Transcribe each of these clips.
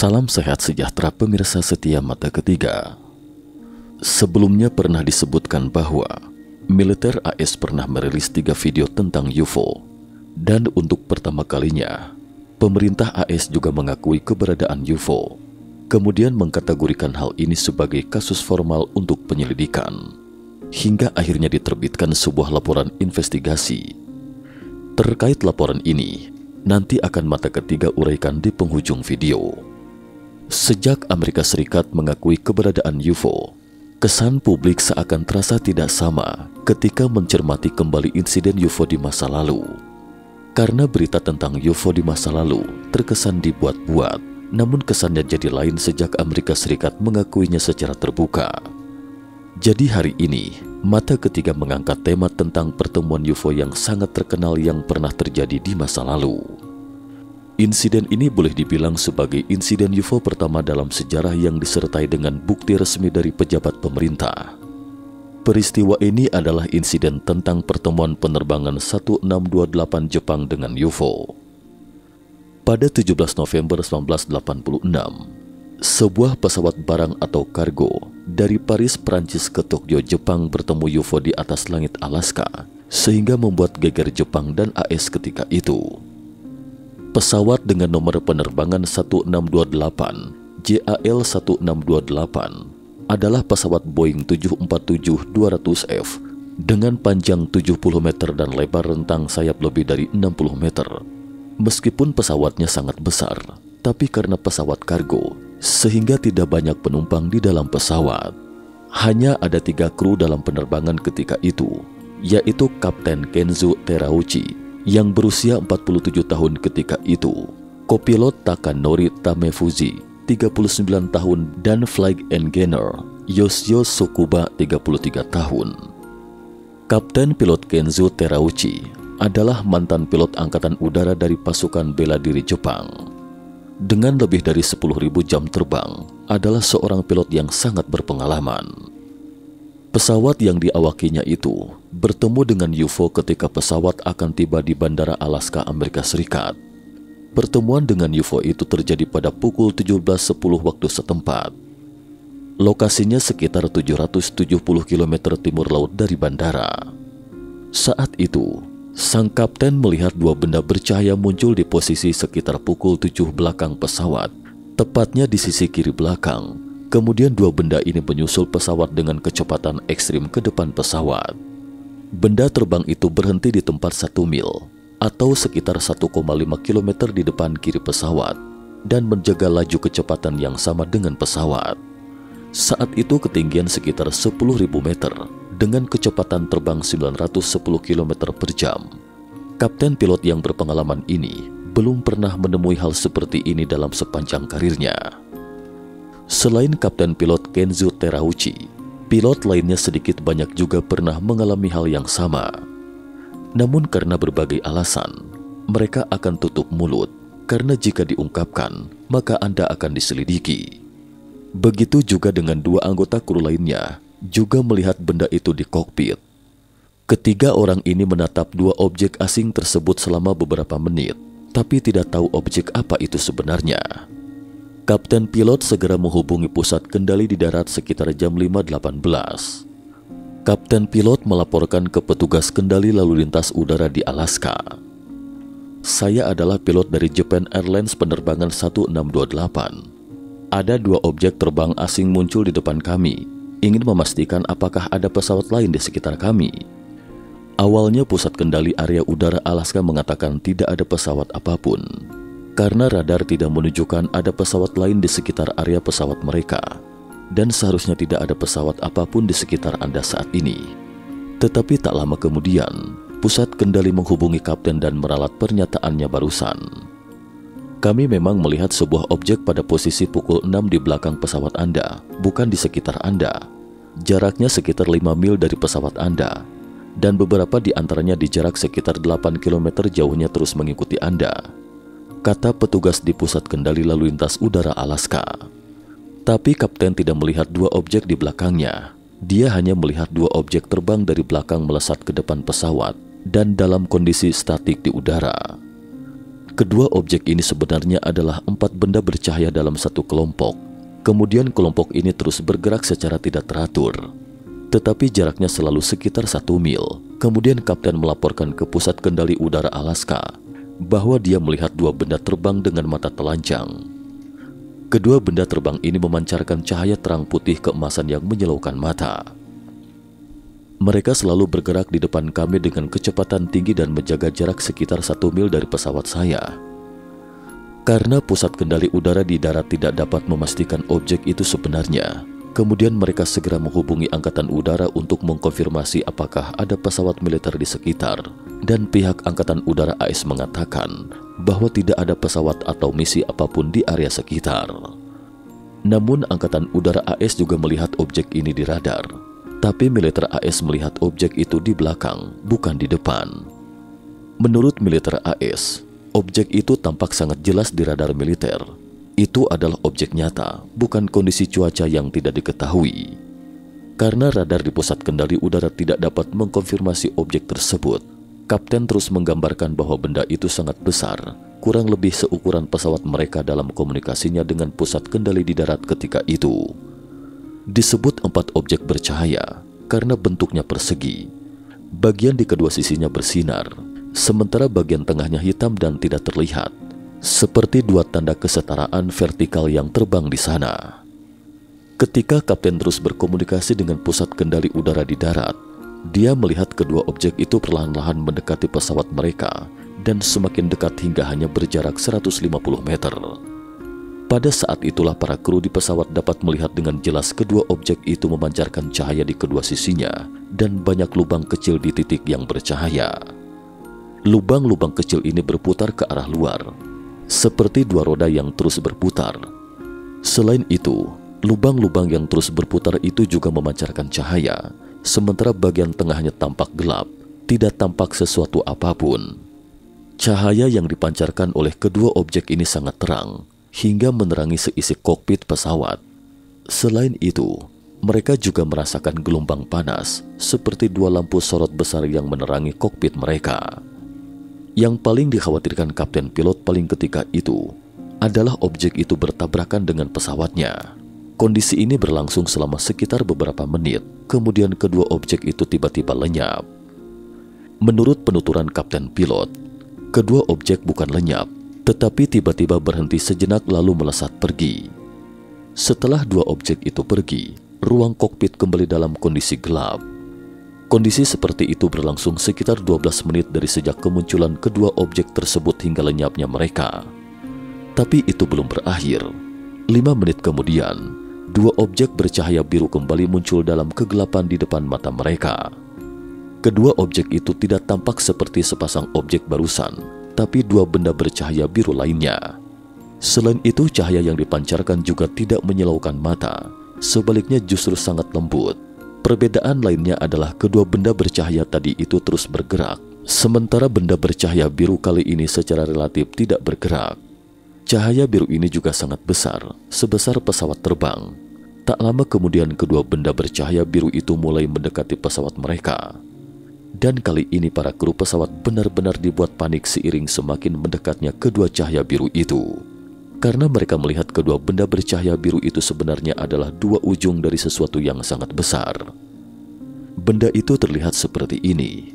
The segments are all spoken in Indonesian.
Salam sehat sejahtera pemirsa setia Mata Ketiga. Sebelumnya pernah disebutkan bahwa militer AS pernah merilis 3 video tentang UFO. Dan untuk pertama kalinya, pemerintah AS juga mengakui keberadaan UFO. Kemudian mengkategorikan hal ini sebagai kasus formal untuk penyelidikan. Hingga akhirnya diterbitkan sebuah laporan investigasi. Terkait laporan ini, nanti akan Mata Ketiga uraikan di penghujung video. Sejak Amerika Serikat mengakui keberadaan UFO, kesan publik seakan terasa tidak sama ketika mencermati kembali insiden UFO di masa lalu. Karena berita tentang UFO di masa lalu terkesan dibuat-buat, namun kesannya jadi lain sejak Amerika Serikat mengakuinya secara terbuka. Jadi hari ini, Mata Ketiga mengangkat tema tentang pertemuan UFO yang sangat terkenal yang pernah terjadi di masa lalu. Insiden ini boleh dibilang sebagai insiden UFO pertama dalam sejarah yang disertai dengan bukti resmi dari pejabat pemerintah. Peristiwa ini adalah insiden tentang pertemuan penerbangan 1628 Jepang dengan UFO. Pada 17 November 1986, sebuah pesawat barang atau kargo dari Paris, Prancis ke Tokyo, Jepang bertemu UFO di atas langit Alaska, sehingga membuat geger Jepang dan AS ketika itu. Pesawat dengan nomor penerbangan 1628 JAL 1628 adalah pesawat Boeing 747-200F dengan panjang 70 meter dan lebar rentang sayap lebih dari 60 meter. Meskipun pesawatnya sangat besar, tapi karena pesawat kargo, sehingga tidak banyak penumpang di dalam pesawat. Hanya ada 3 kru dalam penerbangan ketika itu, yaitu Kapten Kenzo Terauchi yang berusia 47 tahun ketika itu, kopilot Takanori Tamefuji 39 tahun, dan flight engineer Yoshio Sokuba 33 tahun. Kapten pilot Kenzo Terauchi adalah mantan pilot angkatan udara dari pasukan bela diri Jepang. Dengan lebih dari 10.000 jam terbang, adalah seorang pilot yang sangat berpengalaman. Pesawat yang diawakinya itu bertemu dengan UFO ketika pesawat akan tiba di Bandara Alaska, Amerika Serikat. Pertemuan dengan UFO itu terjadi pada pukul 17.10 waktu setempat. Lokasinya sekitar 770 km timur laut dari bandara. Saat itu, sang kapten melihat 2 benda bercahaya muncul di posisi sekitar pukul 7 belakang pesawat, tepatnya di sisi kiri belakang. Kemudian 2 benda ini menyusul pesawat dengan kecepatan ekstrim ke depan pesawat. Benda terbang itu berhenti di tempat 1 mil atau sekitar 1,5 km di depan kiri pesawat dan menjaga laju kecepatan yang sama dengan pesawat. Saat itu ketinggian sekitar 10.000 meter dengan kecepatan terbang 910 km per jam. Kapten pilot yang berpengalaman ini belum pernah menemui hal seperti ini dalam sepanjang karirnya. Selain Kapten pilot Kenzo Terauchi, pilot lainnya sedikit banyak juga pernah mengalami hal yang sama. Namun karena berbagai alasan, mereka akan tutup mulut karena jika diungkapkan, maka Anda akan diselidiki. Begitu juga dengan 2 anggota kru lainnya, juga melihat benda itu di kokpit. Ketiga orang ini menatap 2 objek asing tersebut selama beberapa menit, tapi tidak tahu objek apa itu sebenarnya. Kapten pilot segera menghubungi pusat kendali di darat sekitar jam 5.18. Kapten pilot melaporkan ke petugas kendali lalu lintas udara di Alaska. Saya adalah pilot dari Japan Airlines penerbangan 1628. Ada 2 objek terbang asing muncul di depan kami. Ingin memastikan apakah ada pesawat lain di sekitar kami. Awalnya pusat kendali area udara Alaska mengatakan tidak ada pesawat apapun, karena radar tidak menunjukkan ada pesawat lain di sekitar area pesawat mereka, dan seharusnya tidak ada pesawat apapun di sekitar Anda saat ini. Tetapi tak lama kemudian, pusat kendali menghubungi kapten dan meralat pernyataannya barusan. Kami memang melihat sebuah objek pada posisi pukul 6 di belakang pesawat Anda, bukan di sekitar Anda. Jaraknya sekitar 5 mil dari pesawat Anda, dan beberapa di antaranya di jarak sekitar 8 km jauhnya terus mengikuti Anda, kata petugas di pusat kendali lalu lintas udara Alaska. Tapi kapten tidak melihat 2 objek di belakangnya. Dia hanya melihat 2 objek terbang dari belakang melesat ke depan pesawat dan dalam kondisi statik di udara. Kedua objek ini sebenarnya adalah 4 benda bercahaya dalam satu kelompok. Kemudian kelompok ini terus bergerak secara tidak teratur, tetapi jaraknya selalu sekitar 1 mil. Kemudian kapten melaporkan ke pusat kendali udara Alaska bahwa dia melihat 2 benda terbang dengan mata telanjang. Kedua benda terbang ini memancarkan cahaya terang putih keemasan yang menyilaukan mata. Mereka selalu bergerak di depan kami dengan kecepatan tinggi dan menjaga jarak sekitar 1 mil dari pesawat saya. Karena pusat kendali udara di darat tidak dapat memastikan objek itu sebenarnya, kemudian mereka segera menghubungi Angkatan Udara untuk mengkonfirmasi apakah ada pesawat militer di sekitar, dan pihak Angkatan Udara AS mengatakan bahwa tidak ada pesawat atau misi apapun di area sekitar. Namun Angkatan Udara AS juga melihat objek ini di radar, tapi militer AS melihat objek itu di belakang, bukan di depan. Menurut militer AS, objek itu tampak sangat jelas di radar militer. Itu adalah objek nyata, bukan kondisi cuaca yang tidak diketahui. Karena radar di pusat kendali udara tidak dapat mengkonfirmasi objek tersebut, kapten terus menggambarkan bahwa benda itu sangat besar, kurang lebih seukuran pesawat mereka dalam komunikasinya dengan pusat kendali di darat ketika itu. Disebut 4 objek bercahaya karena bentuknya persegi. Bagian di kedua sisinya bersinar, sementara bagian tengahnya hitam dan tidak terlihat, seperti 2 tanda kesetaraan vertikal yang terbang di sana. Ketika kapten terus berkomunikasi dengan pusat kendali udara di darat, dia melihat kedua objek itu perlahan-lahan mendekati pesawat mereka dan semakin dekat hingga hanya berjarak 150 meter. Pada saat itulah para kru di pesawat dapat melihat dengan jelas kedua objek itu memancarkan cahaya di kedua sisinya dan banyak lubang kecil di titik yang bercahaya. Lubang-lubang kecil ini berputar ke arah luar, seperti 2 roda yang terus berputar. Selain itu, lubang-lubang yang terus berputar itu juga memancarkan cahaya, sementara bagian tengahnya tampak gelap, tidak tampak sesuatu apapun. Cahaya yang dipancarkan oleh kedua objek ini sangat terang, hingga menerangi seisi kokpit pesawat. Selain itu, mereka juga merasakan gelombang panas, seperti 2 lampu sorot besar yang menerangi kokpit mereka. Yang paling dikhawatirkan kapten pilot paling ketika itu adalah objek itu bertabrakan dengan pesawatnya. Kondisi ini berlangsung selama sekitar beberapa menit, kemudian kedua objek itu tiba-tiba lenyap. Menurut penuturan kapten pilot, kedua objek bukan lenyap, tetapi tiba-tiba berhenti sejenak lalu melesat pergi. Setelah 2 objek itu pergi, ruang kokpit kembali dalam kondisi gelap. Kondisi seperti itu berlangsung sekitar 12 menit dari sejak kemunculan kedua objek tersebut hingga lenyapnya mereka. Tapi itu belum berakhir. 5 menit kemudian, 2 objek bercahaya biru kembali muncul dalam kegelapan di depan mata mereka. Kedua objek itu tidak tampak seperti sepasang objek barusan, tapi 2 benda bercahaya biru lainnya. Selain itu, cahaya yang dipancarkan juga tidak menyilaukan mata, sebaliknya justru sangat lembut. Perbedaan lainnya adalah kedua benda bercahaya tadi itu terus bergerak, sementara benda bercahaya biru kali ini secara relatif tidak bergerak. Cahaya biru ini juga sangat besar, sebesar pesawat terbang. Tak lama kemudian kedua benda bercahaya biru itu mulai mendekati pesawat mereka. Dan kali ini para kru pesawat benar-benar dibuat panik seiring semakin mendekatnya kedua cahaya biru itu. Karena mereka melihat kedua benda bercahaya biru itu sebenarnya adalah 2 ujung dari sesuatu yang sangat besar. Benda itu terlihat seperti ini,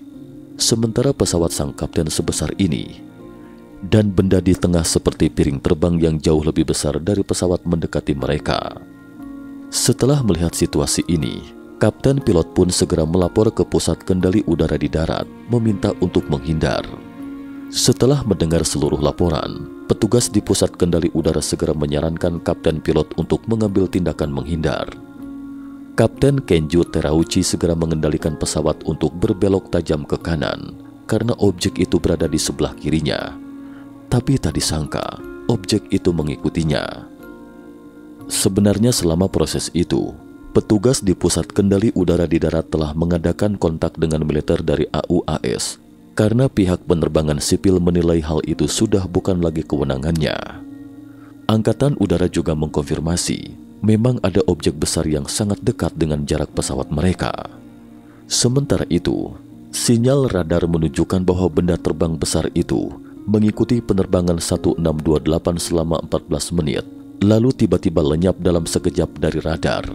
sementara pesawat sang kapten sebesar ini, dan benda di tengah seperti piring terbang yang jauh lebih besar dari pesawat mendekati mereka. Setelah melihat situasi ini, kapten pilot pun segera melapor ke pusat kendali udara di darat, meminta untuk menghindar. Setelah mendengar seluruh laporan, petugas di pusat kendali udara segera menyarankan kapten pilot untuk mengambil tindakan menghindar. Kapten Kenju Terauchi segera mengendalikan pesawat untuk berbelok tajam ke kanan, karena objek itu berada di sebelah kirinya. Tapi tak disangka, objek itu mengikutinya. Sebenarnya selama proses itu, petugas di pusat kendali udara di darat telah mengadakan kontak dengan militer dari AUAS, karena pihak penerbangan sipil menilai hal itu sudah bukan lagi kewenangannya. Angkatan Udara juga mengkonfirmasi, memang ada objek besar yang sangat dekat dengan jarak pesawat mereka. Sementara itu, sinyal radar menunjukkan bahwa benda terbang besar itu mengikuti penerbangan 1628 selama 14 menit, lalu tiba-tiba lenyap dalam sekejap dari radar.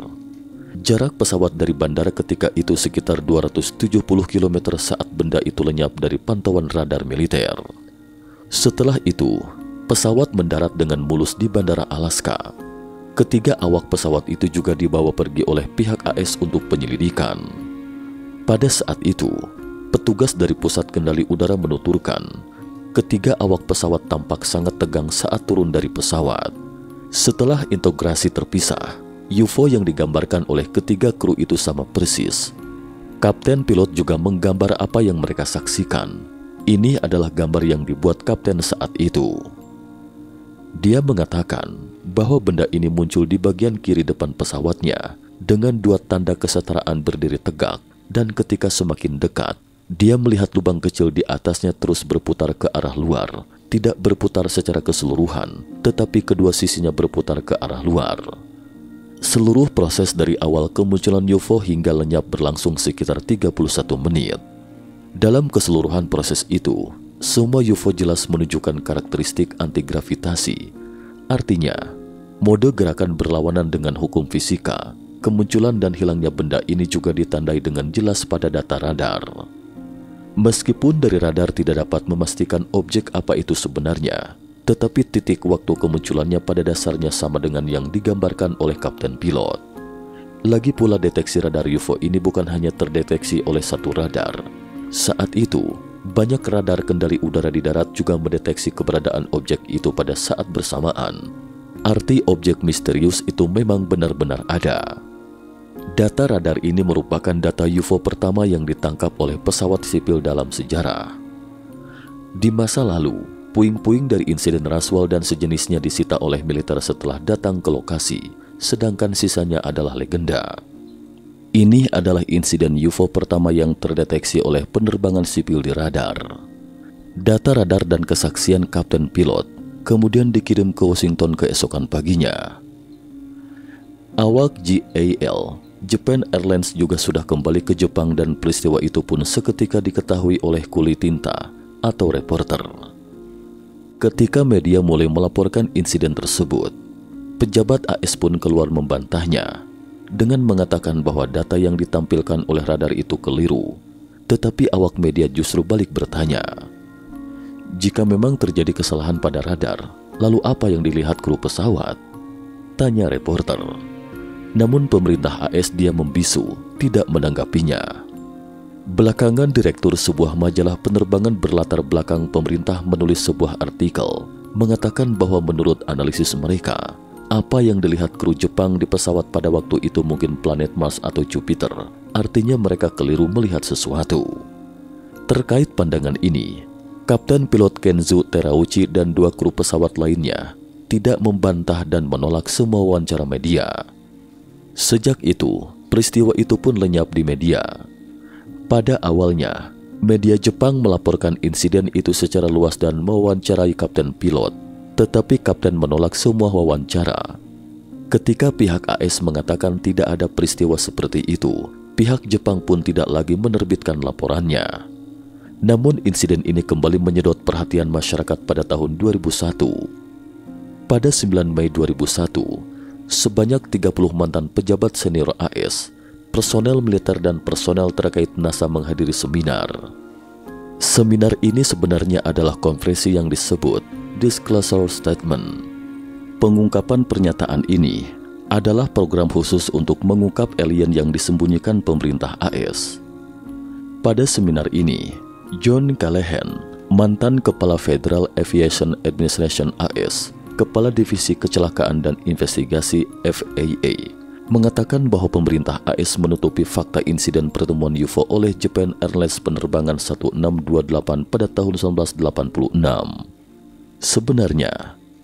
Jarak pesawat dari bandara ketika itu sekitar 270 km saat benda itu lenyap dari pantauan radar militer. Setelah itu, pesawat mendarat dengan mulus di Bandara Alaska. Ketiga awak pesawat itu juga dibawa pergi oleh pihak AS untuk penyelidikan. Pada saat itu, petugas dari Pusat Kendali Udara menuturkan, ketiga awak pesawat tampak sangat tegang saat turun dari pesawat. Setelah integrasi terpisah, UFO yang digambarkan oleh ketiga kru itu sama persis. Kapten pilot juga menggambar apa yang mereka saksikan. Ini adalah gambar yang dibuat kapten saat itu. Dia mengatakan bahwa benda ini muncul di bagian kiri depan pesawatnya dengan dua tanda kesetaraan berdiri tegak, dan ketika semakin dekat, dia melihat lubang kecil di atasnya terus berputar ke arah luar, tidak berputar secara keseluruhan, tetapi kedua sisinya berputar ke arah luar. Seluruh proses dari awal kemunculan UFO hingga lenyap berlangsung sekitar 31 menit. Dalam keseluruhan proses itu, semua UFO jelas menunjukkan karakteristik anti-gravitasi. Artinya, mode gerakan berlawanan dengan hukum fisika. Kemunculan dan hilangnya benda ini juga ditandai dengan jelas pada data radar. Meskipun dari radar tidak dapat memastikan objek apa itu sebenarnya, tetapi titik waktu kemunculannya pada dasarnya sama dengan yang digambarkan oleh kapten pilot. Lagi pula deteksi radar UFO ini bukan hanya terdeteksi oleh satu radar. Saat itu, banyak radar kendali udara di darat juga mendeteksi keberadaan objek itu pada saat bersamaan. Arti objek misterius itu memang benar-benar ada. Data radar ini merupakan data UFO pertama yang ditangkap oleh pesawat sipil dalam sejarah. Di masa lalu, puing-puing dari insiden Roswell dan sejenisnya disita oleh militer setelah datang ke lokasi, sedangkan sisanya adalah legenda. Ini adalah insiden UFO pertama yang terdeteksi oleh penerbangan sipil di radar. Data radar dan kesaksian kapten pilot kemudian dikirim ke Washington keesokan paginya. Awak GAL, Japan Airlines juga sudah kembali ke Jepang dan peristiwa itu pun seketika diketahui oleh kuli tinta atau reporter. Ketika media mulai melaporkan insiden tersebut, pejabat AS pun keluar membantahnya dengan mengatakan bahwa data yang ditampilkan oleh radar itu keliru. Tetapi awak media justru balik bertanya, jika memang terjadi kesalahan pada radar, lalu apa yang dilihat kru pesawat? Tanya reporter. Namun pemerintah AS dia membisu, tidak menanggapinya. Belakangan direktur sebuah majalah penerbangan berlatar belakang pemerintah menulis sebuah artikel mengatakan bahwa menurut analisis mereka, apa yang dilihat kru Jepang di pesawat pada waktu itu mungkin planet Mars atau Jupiter. Artinya mereka keliru melihat sesuatu. Terkait pandangan ini, Kapten pilot Kenzo Terauchi dan dua kru pesawat lainnya tidak membantah dan menolak semua wawancara media. Sejak itu, peristiwa itu pun lenyap di media. Pada awalnya, media Jepang melaporkan insiden itu secara luas dan mewawancarai kapten pilot. Tetapi kapten menolak semua wawancara. Ketika pihak AS mengatakan tidak ada peristiwa seperti itu, pihak Jepang pun tidak lagi menerbitkan laporannya. Namun insiden ini kembali menyedot perhatian masyarakat pada tahun 2001. Pada 9 Mei 2001, sebanyak 30 mantan pejabat senior AS, personel militer dan personel terkait NASA menghadiri seminar. Seminar ini sebenarnya adalah konferensi yang disebut Disclosure Statement. Pengungkapan pernyataan ini adalah program khusus untuk mengungkap alien yang disembunyikan pemerintah AS. Pada seminar ini, John Callahan, mantan Kepala Federal Aviation Administration AS, Kepala Divisi Kecelakaan dan Investigasi FAA, mengatakan bahwa pemerintah AS menutupi fakta insiden pertemuan UFO oleh Japan Airlines penerbangan 1628 pada tahun 1986. Sebenarnya,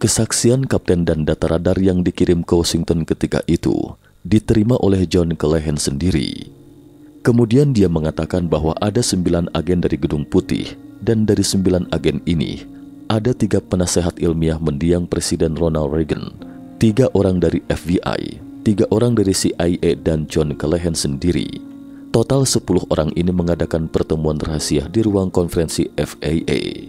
kesaksian kapten dan data radar yang dikirim ke Washington ketika itu diterima oleh John Callahan sendiri. Kemudian dia mengatakan bahwa ada 9 agen dari Gedung Putih, dan dari 9 agen ini, ada 3 penasehat ilmiah mendiang Presiden Ronald Reagan, 3 orang dari FBI, 3 orang dari CIA dan John Callahan sendiri. Total 10 orang ini mengadakan pertemuan rahasia di ruang konferensi FAA.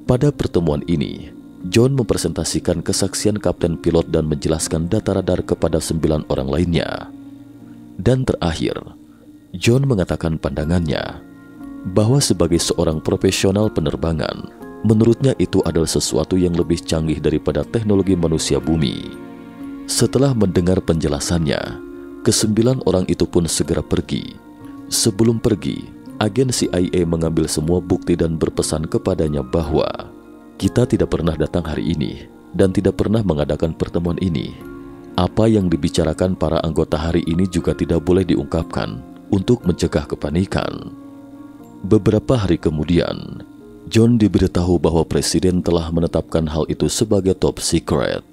Pada pertemuan ini, John mempresentasikan kesaksian kapten pilot dan menjelaskan data radar kepada 9 orang lainnya. Dan terakhir, John mengatakan pandangannya bahwa sebagai seorang profesional penerbangan, menurutnya itu adalah sesuatu yang lebih canggih daripada teknologi manusia bumi. Setelah mendengar penjelasannya, ke-9 orang itu pun segera pergi. Sebelum pergi, agen CIA mengambil semua bukti dan berpesan kepadanya bahwa kita tidak pernah datang hari ini dan tidak pernah mengadakan pertemuan ini. Apa yang dibicarakan para anggota hari ini juga tidak boleh diungkapkan untuk mencegah kepanikan. Beberapa hari kemudian, John diberitahu bahwa Presiden telah menetapkan hal itu sebagai top secret.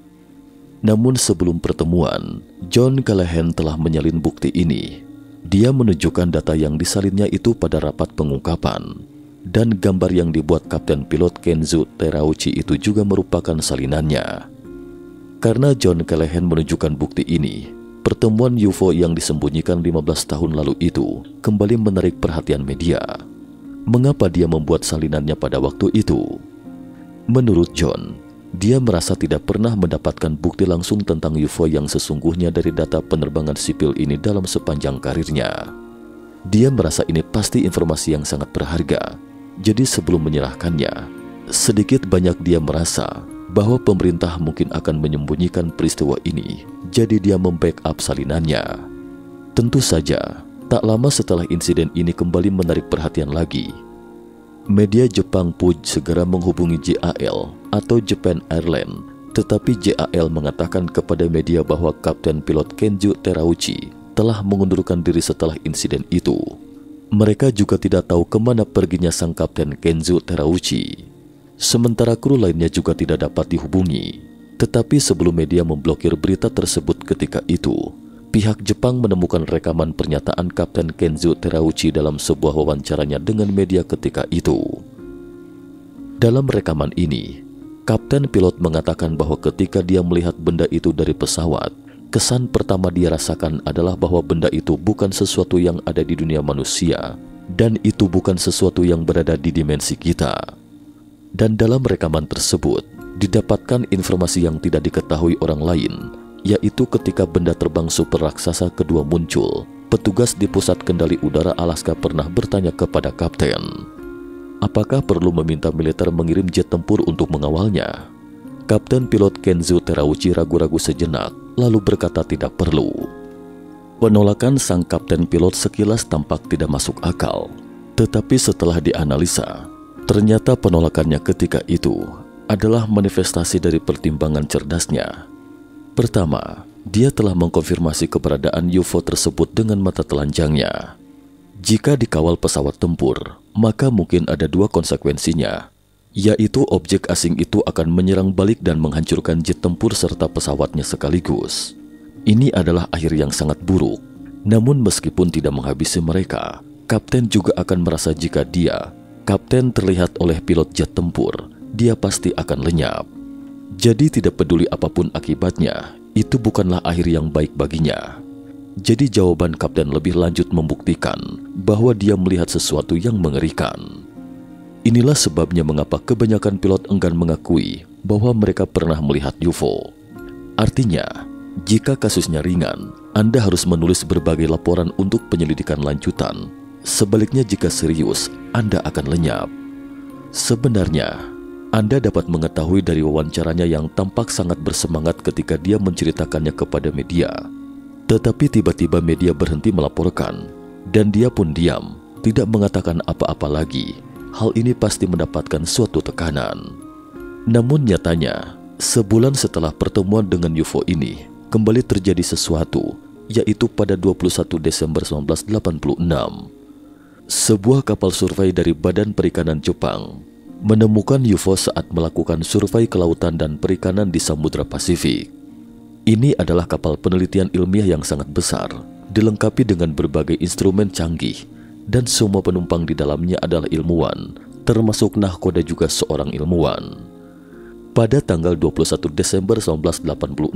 Namun sebelum pertemuan, John Callahan telah menyalin bukti ini. Dia menunjukkan data yang disalinnya itu pada rapat pengungkapan. Dan gambar yang dibuat Kapten Pilot Kenzo Terauchi itu juga merupakan salinannya. Karena John Callahan menunjukkan bukti ini, pertemuan UFO yang disembunyikan 15 tahun lalu itu kembali menarik perhatian media. Mengapa dia membuat salinannya pada waktu itu? Menurut John, dia merasa tidak pernah mendapatkan bukti langsung tentang UFO yang sesungguhnya dari data penerbangan sipil ini dalam sepanjang karirnya. Dia merasa ini pasti informasi yang sangat berharga. Jadi sebelum menyerahkannya, sedikit banyak dia merasa bahwa pemerintah mungkin akan menyembunyikan peristiwa ini. Jadi dia membackup salinannya. Tentu saja, tak lama setelah insiden ini kembali menarik perhatian lagi. Media Jepang pun segera menghubungi JAL atau Japan Airlines, tetapi JAL mengatakan kepada media bahwa Kapten Pilot Kenzo Terauchi telah mengundurkan diri setelah insiden itu. Mereka juga tidak tahu kemana perginya sang Kapten Kenzo Terauchi. Sementara kru lainnya juga tidak dapat dihubungi. Tetapi sebelum media memblokir berita tersebut ketika itu, pihak Jepang menemukan rekaman pernyataan Kapten Kenzo Terauchi dalam sebuah wawancaranya dengan media ketika itu. Dalam rekaman ini, Kapten Pilot mengatakan bahwa ketika dia melihat benda itu dari pesawat, kesan pertama dia rasakan adalah bahwa benda itu bukan sesuatu yang ada di dunia manusia, dan itu bukan sesuatu yang berada di dimensi kita. Dan dalam rekaman tersebut, didapatkan informasi yang tidak diketahui orang lain, yaitu ketika benda terbang super raksasa kedua muncul, petugas di Pusat Kendali Udara Alaska pernah bertanya kepada kapten, apakah perlu meminta militer mengirim jet tempur untuk mengawalnya? Kapten Pilot Kenzo Terauchi ragu-ragu sejenak, lalu berkata tidak perlu. Penolakan sang Kapten Pilot sekilas tampak tidak masuk akal, tetapi setelah dianalisa, ternyata penolakannya ketika itu adalah manifestasi dari pertimbangan cerdasnya. Pertama, dia telah mengkonfirmasi keberadaan UFO tersebut dengan mata telanjangnya. Jika dikawal pesawat tempur, maka mungkin ada dua konsekuensinya, yaitu objek asing itu akan menyerang balik dan menghancurkan jet tempur serta pesawatnya sekaligus. Ini adalah akhir yang sangat buruk. Namun meskipun tidak menghabisi mereka, kapten juga akan merasa jika dia, kapten, terlihat oleh pilot jet tempur, dia pasti akan lenyap. Jadi tidak peduli apapun akibatnya, itu bukanlah akhir yang baik baginya. Jadi jawaban kapten lebih lanjut membuktikan bahwa dia melihat sesuatu yang mengerikan. Inilah sebabnya mengapa kebanyakan pilot enggan mengakui bahwa mereka pernah melihat UFO. Artinya, jika kasusnya ringan, Anda harus menulis berbagai laporan untuk penyelidikan lanjutan. Sebaliknya jika serius, Anda akan lenyap. Sebenarnya, Anda dapat mengetahui dari wawancaranya yang tampak sangat bersemangat ketika dia menceritakannya kepada media. Tetapi tiba-tiba media berhenti melaporkan, dan dia pun diam, tidak mengatakan apa-apa lagi. Hal ini pasti mendapatkan suatu tekanan. Namun nyatanya, sebulan setelah pertemuan dengan UFO ini, kembali terjadi sesuatu, yaitu pada 21 Desember 1986. Sebuah kapal survei dari Badan Perikanan Jepang menemukan UFO saat melakukan survei kelautan dan perikanan di Samudra Pasifik. Ini adalah kapal penelitian ilmiah yang sangat besar, dilengkapi dengan berbagai instrumen canggih, dan semua penumpang di dalamnya adalah ilmuwan, termasuk nahkoda juga seorang ilmuwan. Pada tanggal 21 Desember 1986,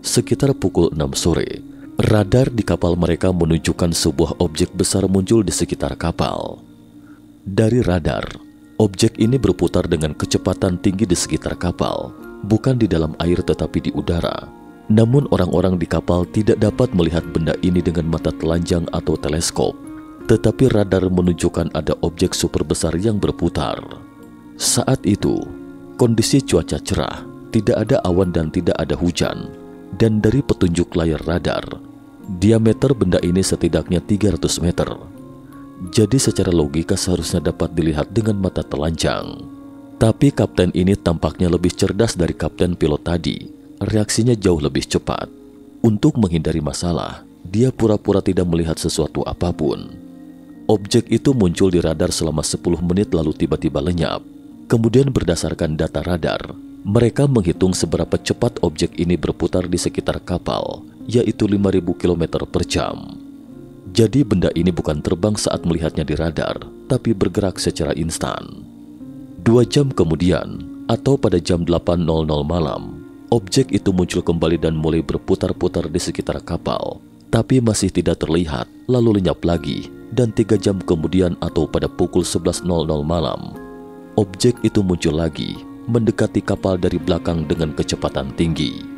sekitar pukul 6 sore, radar di kapal mereka menunjukkan sebuah objek besar muncul di sekitar kapal. Dari radar, Objek ini berputar dengan kecepatan tinggi di sekitar kapal, bukan di dalam air tetapi di udara. Namun orang-orang di kapal tidak dapat melihat benda ini dengan mata telanjang atau teleskop, tetapi radar menunjukkan ada objek super besar yang berputar. Saat itu, kondisi cuaca cerah, tidak ada awan dan tidak ada hujan, dan dari petunjuk layar radar, diameter benda ini setidaknya 300 meter. Jadi secara logika seharusnya dapat dilihat dengan mata telanjang. Tapi kapten ini tampaknya lebih cerdas dari kapten pilot tadi. Reaksinya jauh lebih cepat. Untuk menghindari masalah, dia pura-pura tidak melihat sesuatu apapun. Objek itu muncul di radar selama 10 menit lalu tiba-tiba lenyap. Kemudian berdasarkan data radar, mereka menghitung seberapa cepat objek ini berputar di sekitar kapal, yaitu 5.000 km per jam. Jadi benda ini bukan terbang saat melihatnya di radar, tapi bergerak secara instan. 2 jam kemudian, atau pada jam 8.00 malam, objek itu muncul kembali dan mulai berputar-putar di sekitar kapal, tapi masih tidak terlihat, lalu lenyap lagi, dan 3 jam kemudian atau pada pukul 11.00 malam, objek itu muncul lagi, mendekati kapal dari belakang dengan kecepatan tinggi.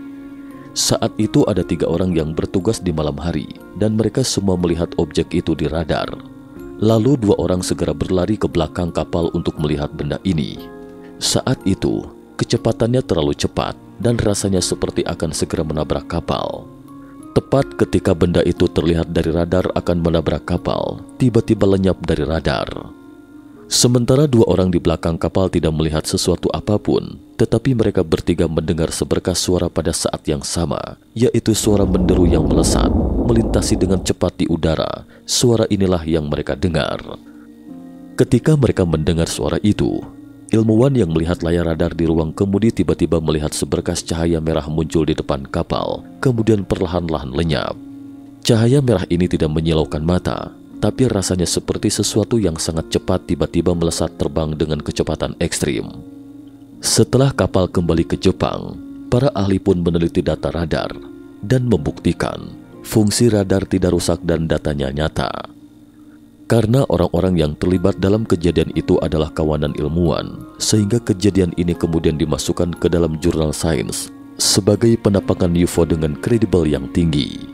Saat itu ada 3 orang yang bertugas di malam hari, dan mereka semua melihat objek itu di radar. Lalu 2 orang segera berlari ke belakang kapal untuk melihat benda ini. Saat itu, kecepatannya terlalu cepat, dan rasanya seperti akan segera menabrak kapal. Tepat ketika benda itu terlihat dari radar akan menabrak kapal, tiba-tiba lenyap dari radar. Sementara 2 orang di belakang kapal tidak melihat sesuatu apapun, tetapi mereka bertiga mendengar seberkas suara pada saat yang sama, yaitu suara menderu yang melesat, melintasi dengan cepat di udara. Suara inilah yang mereka dengar. Ketika mereka mendengar suara itu, ilmuwan yang melihat layar radar di ruang kemudi tiba-tiba melihat seberkas cahaya merah muncul di depan kapal, kemudian perlahan-lahan lenyap. Cahaya merah ini tidak menyilaukan mata, tapi rasanya seperti sesuatu yang sangat cepat tiba-tiba melesat terbang dengan kecepatan ekstrim. Setelah kapal kembali ke Jepang, para ahli pun meneliti data radar dan membuktikan fungsi radar tidak rusak dan datanya nyata. Karena orang-orang yang terlibat dalam kejadian itu adalah kawanan ilmuwan, sehingga kejadian ini kemudian dimasukkan ke dalam jurnal sains sebagai penampakan UFO dengan kredibel yang tinggi.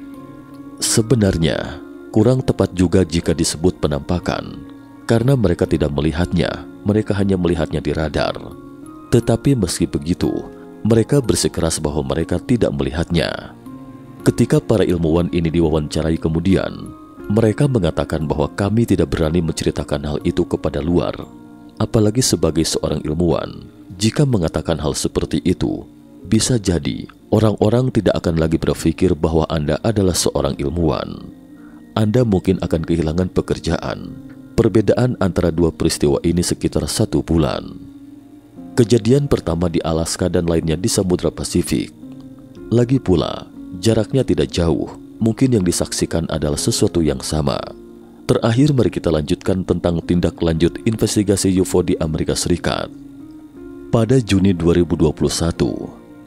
Sebenarnya, kurang tepat juga jika disebut penampakan, karena mereka tidak melihatnya, mereka hanya melihatnya di radar. Tetapi meski begitu, mereka bersikeras bahwa mereka tidak melihatnya. Ketika para ilmuwan ini diwawancarai kemudian, mereka mengatakan bahwa kami tidak berani menceritakan hal itu kepada luar. Apalagi sebagai seorang ilmuwan, jika mengatakan hal seperti itu, bisa jadi orang-orang tidak akan lagi berpikir bahwa Anda adalah seorang ilmuwan. Anda mungkin akan kehilangan pekerjaan. Perbedaan antara 2 peristiwa ini sekitar 1 bulan. Kejadian pertama di Alaska dan lainnya di Samudra Pasifik. Lagi pula, jaraknya tidak jauh. Mungkin yang disaksikan adalah sesuatu yang sama. Terakhir, mari kita lanjutkan tentang tindak lanjut investigasi UFO di Amerika Serikat. Pada Juni 2021,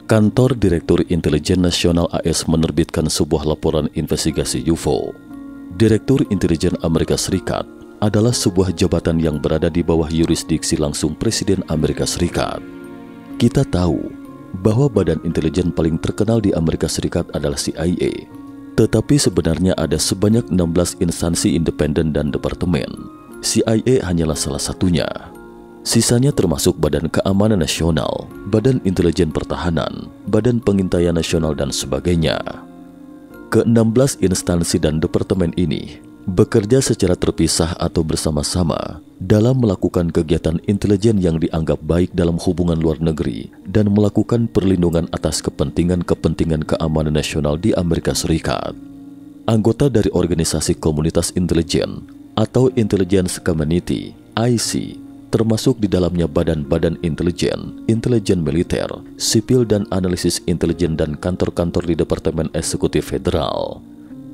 Kantor Direktur Intelijen Nasional AS menerbitkan sebuah laporan investigasi UFO. Direktur Intelijen Amerika Serikat adalah sebuah jabatan yang berada di bawah yurisdiksi langsung Presiden Amerika Serikat. Kita tahu bahwa badan intelijen paling terkenal di Amerika Serikat adalah CIA. Tetapi sebenarnya ada sebanyak 16 instansi independen dan departemen. CIA hanyalah salah satunya. Sisanya termasuk Badan Keamanan Nasional, Badan Intelijen Pertahanan, Badan Pengintaian Nasional, dan sebagainya. Ke-16 instansi dan departemen ini bekerja secara terpisah atau bersama-sama dalam melakukan kegiatan intelijen yang dianggap baik dalam hubungan luar negeri dan melakukan perlindungan atas kepentingan-kepentingan keamanan nasional di Amerika Serikat. Anggota dari Organisasi Komunitas Intelijen atau Intelligence Community, IC, termasuk di dalamnya badan-badan intelijen, intelijen militer, sipil dan analisis intelijen dan kantor-kantor di Departemen Eksekutif Federal.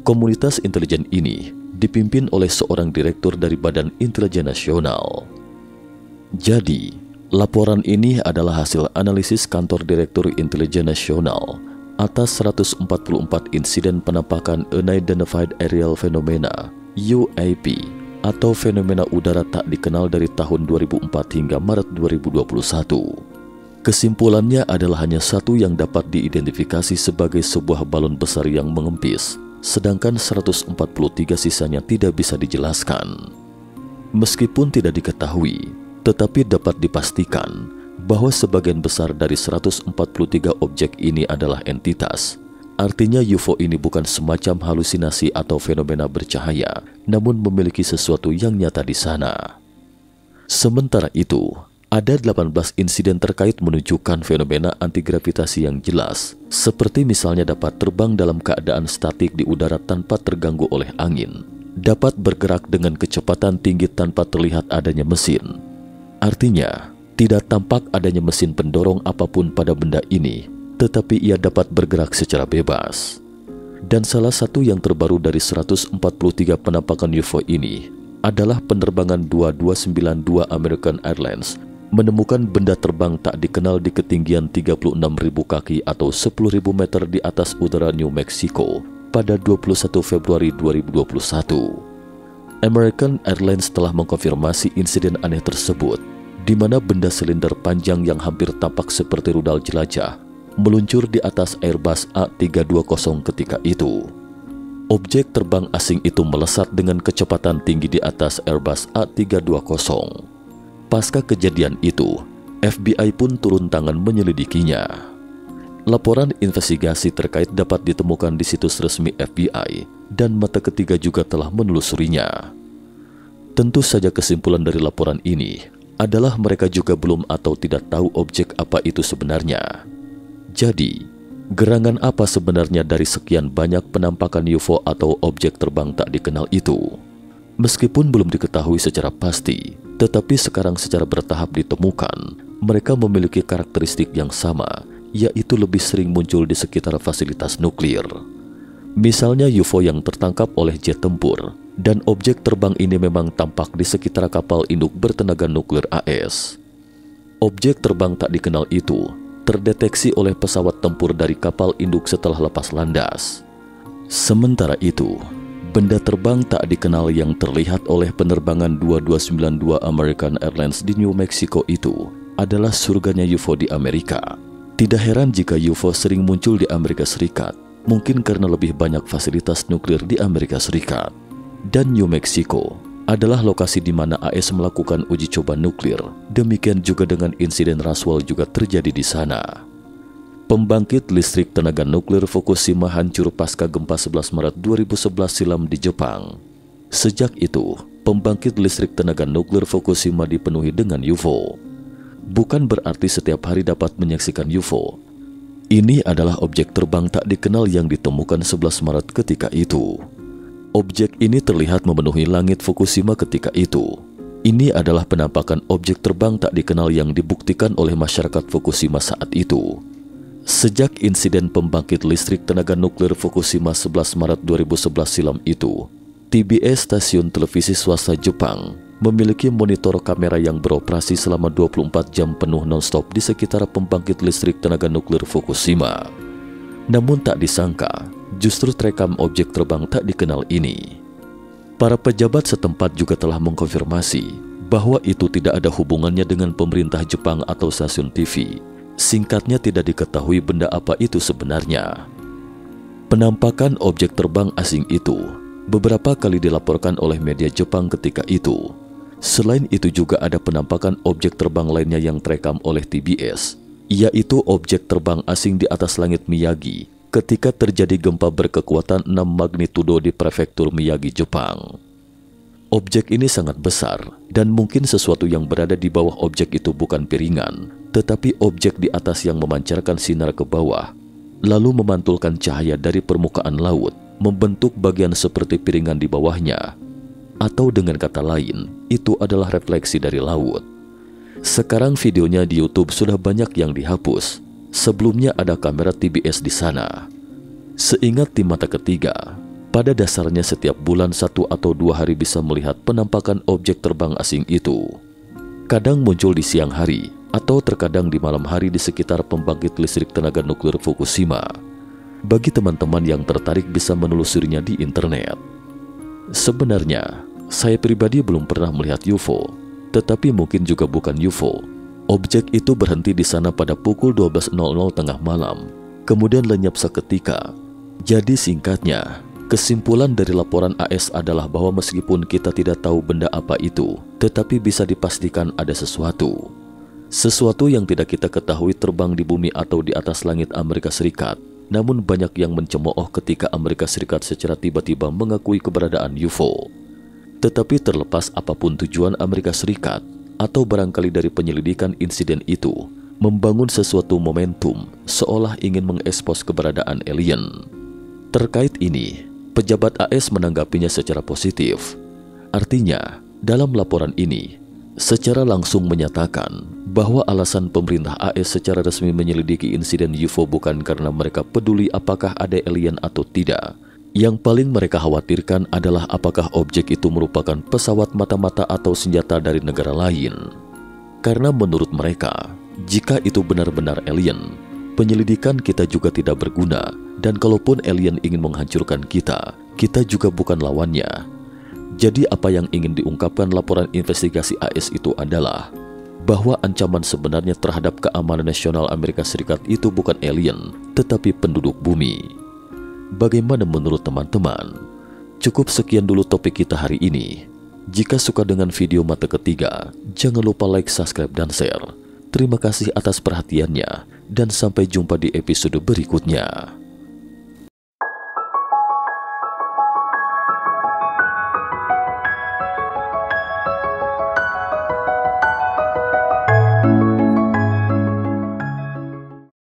Komunitas intelijen ini dipimpin oleh seorang direktur dari Badan Intelijen Nasional. Jadi, laporan ini adalah hasil analisis Kantor Direktur Intelijen Nasional atas 144 insiden penampakan Unidentified Aerial Phenomena (UAP) atau fenomena udara tak dikenal dari tahun 2004 hingga Maret 2021. Kesimpulannya adalah hanya satu yang dapat diidentifikasi sebagai sebuah balon besar yang mengempis, sedangkan 143 sisanya tidak bisa dijelaskan. Meskipun tidak diketahui, tetapi dapat dipastikan bahwa sebagian besar dari 143 objek ini adalah entitas. Artinya UFO ini bukan semacam halusinasi atau fenomena bercahaya, namun memiliki sesuatu yang nyata di sana. Sementara itu, ada 18 insiden terkait menunjukkan fenomena antigravitasi yang jelas, seperti misalnya dapat terbang dalam keadaan statik di udara tanpa terganggu oleh angin, dapat bergerak dengan kecepatan tinggi tanpa terlihat adanya mesin. Artinya, tidak tampak adanya mesin pendorong apapun pada benda ini, tetapi ia dapat bergerak secara bebas. Dan salah satu yang terbaru dari 143 penampakan UFO ini adalah penerbangan 2292 American Airlines menemukan benda terbang tak dikenal di ketinggian 36.000 kaki atau 10.000 meter di atas udara New Mexico pada 21 Februari 2021. American Airlines telah mengkonfirmasi insiden aneh tersebut, di mana benda silinder panjang yang hampir tampak seperti rudal jelajah meluncur di atas Airbus A320 ketika itu. Objek terbang asing itu melesat dengan kecepatan tinggi di atas Airbus A320. Pasca kejadian itu, FBI pun turun tangan menyelidikinya. Laporan investigasi terkait dapat ditemukan di situs resmi FBI dan mata ketiga juga telah menelusurinya. Tentu saja kesimpulan dari laporan ini adalah mereka juga belum atau tidak tahu objek apa itu sebenarnya. Jadi, gerangan apa sebenarnya dari sekian banyak penampakan UFO atau objek terbang tak dikenal itu? Meskipun belum diketahui secara pasti, tetapi sekarang secara bertahap ditemukan, mereka memiliki karakteristik yang sama, yaitu lebih sering muncul di sekitar fasilitas nuklir. Misalnya UFO yang tertangkap oleh jet tempur, dan objek terbang ini memang tampak di sekitar kapal induk bertenaga nuklir AS. Objek terbang tak dikenal itu terdeteksi oleh pesawat tempur dari kapal induk setelah lepas landas. Sementara itu, benda terbang tak dikenal yang terlihat oleh penerbangan 2292 American Airlines di New Mexico itu adalah surganya UFO di Amerika. Tidak heran jika UFO sering muncul di Amerika Serikat, mungkin karena lebih banyak fasilitas nuklir di Amerika Serikat. Dan New Mexico adalah lokasi di mana AS melakukan uji coba nuklir. Demikian juga dengan insiden Roswell juga terjadi di sana. Pembangkit listrik tenaga nuklir Fukushima hancur pasca gempa 11 Maret 2011 silam di Jepang. Sejak itu, pembangkit listrik tenaga nuklir Fukushima dipenuhi dengan UFO. Bukan berarti setiap hari dapat menyaksikan UFO. Ini adalah objek terbang tak dikenal yang ditemukan 11 Maret ketika itu. Objek ini terlihat memenuhi langit Fukushima ketika itu. Ini adalah penampakan objek terbang tak dikenal yang dibuktikan oleh masyarakat Fukushima saat itu. Sejak insiden pembangkit listrik tenaga nuklir Fukushima 11 Maret 2011 silam itu, TBS stasiun televisi swasta Jepang memiliki monitor kamera yang beroperasi selama 24 jam penuh non-stop di sekitar pembangkit listrik tenaga nuklir Fukushima. Namun tak disangka, justru terekam objek terbang tak dikenal ini. Para pejabat setempat juga telah mengkonfirmasi bahwa itu tidak ada hubungannya dengan pemerintah Jepang atau stasiun TV. Singkatnya, tidak diketahui benda apa itu sebenarnya. Penampakan objek terbang asing itu beberapa kali dilaporkan oleh media Jepang ketika itu. Selain itu juga ada penampakan objek terbang lainnya yang terekam oleh TBS, yaitu objek terbang asing di atas langit Miyagi ketika terjadi gempa berkekuatan 6 magnitudo di prefektur Miyagi, Jepang. Objek ini sangat besar dan mungkin sesuatu yang berada di bawah objek itu bukan piringan, tetapi objek di atas yang memancarkan sinar ke bawah, lalu memantulkan cahaya dari permukaan laut, membentuk bagian seperti piringan di bawahnya. Atau dengan kata lain, itu adalah refleksi dari laut. Sekarang videonya di YouTube sudah banyak yang dihapus. Sebelumnya ada kamera TBS di sana. Seingat di mata ketiga, pada dasarnya setiap bulan 1 atau 2 hari bisa melihat penampakan objek terbang asing itu. Kadang muncul di siang hari, atau terkadang di malam hari di sekitar pembangkit listrik tenaga nuklir Fukushima. Bagi teman-teman yang tertarik bisa menelusurinya di internet. Sebenarnya, Saya pribadi belum pernah melihat UFO, tetapi mungkin juga bukan UFO. Objek itu berhenti di sana pada pukul 12.00 tengah malam, kemudian lenyap seketika. Jadi singkatnya, kesimpulan dari laporan AS adalah bahwa meskipun kita tidak tahu benda apa itu, tetapi bisa dipastikan ada sesuatu. Sesuatu yang tidak kita ketahui terbang di bumi atau di atas langit Amerika Serikat. Namun banyak yang mencemooh ketika Amerika Serikat secara tiba-tiba mengakui keberadaan UFO. Tetapi terlepas apapun tujuan Amerika Serikat, atau barangkali dari penyelidikan insiden itu, membangun sesuatu momentum seolah ingin mengekspos keberadaan alien. Terkait ini, pejabat AS menanggapinya secara positif. Artinya, dalam laporan ini, secara langsung menyatakan bahwa alasan pemerintah AS secara resmi menyelidiki insiden UFO bukan karena mereka peduli apakah ada alien atau tidak. Yang paling mereka khawatirkan adalah apakah objek itu merupakan pesawat mata-mata atau senjata dari negara lain. Karena menurut mereka, jika itu benar-benar alien, penyelidikan kita juga tidak berguna, dan kalaupun alien ingin menghancurkan kita, kita juga bukan lawannya. Jadi apa yang ingin diungkapkan laporan investigasi AS itu adalah bahwa ancaman sebenarnya terhadap keamanan nasional Amerika Serikat itu bukan alien, tetapi penduduk bumi. Bagaimana menurut teman-teman? Cukup sekian dulu topik kita hari ini. Jika suka dengan video mata ketiga, jangan lupa like, subscribe, dan share. Terima kasih atas perhatiannya, dan sampai jumpa di episode berikutnya.